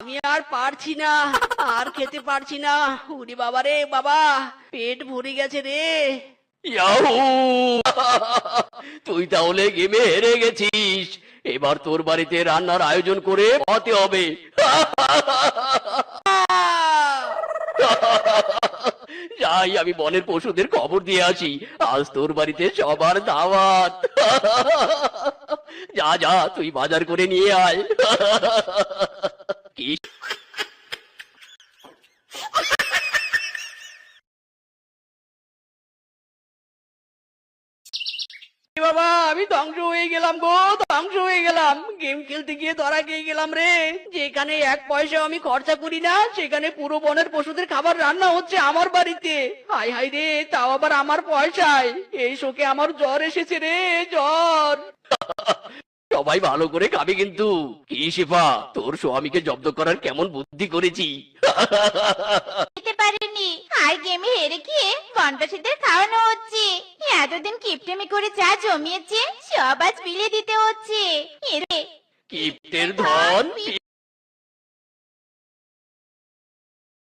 আমি আর পারছি না, আর খেতে পারছি না। উরি বাবা রে বাবা, পেট ভরে গেছে রে। ইয়াহু! তুই তাহলে গেমে হেরে গেছিস। এবার তোর বাড়িতে রান্নার আয়োজন করে খাওয়াতে হবে। যাই, আমি বনের পশুদের খবর দিয়ে আসি। আজ তোর বাড়িতে সবার দাওয়াত। যা যা, তুই বাজার করে নিয়ে আয়। কি এ বাবা, আমি ধ্বংস হয়ে গেলাম গো, ধ্বংস হয়ে গেলাম। গেম খেলতে গিয়ে ধরা খেয়ে গেলাম রে। যেখানে এক পয়সা আমি খরচা করি না, সেখানে পুরো বনের পশুদের খাবার রান্না হচ্ছে আমার বাড়িতে। হাই হাই রে, তাও আবার আমার পয়সায়। এই শোকে আমার জ্বর এসেছে রে, জ্বর। সবাই ভালো করে খাবে কিন্তু। কি শেফা, তোর স্বামীকে জব্দ করার কেমন বুদ্ধি করেছি। খেতে পারেনি আর গেমে হেরে গিয়ে সন্ত্রাসীদের খাওয়ানো হচ্ছে। এতদিন কিপটেমি করে যা জমিয়েছে সব আজ বিলিয়ে দিতে হচ্ছে। এরে কিপ্টের ধন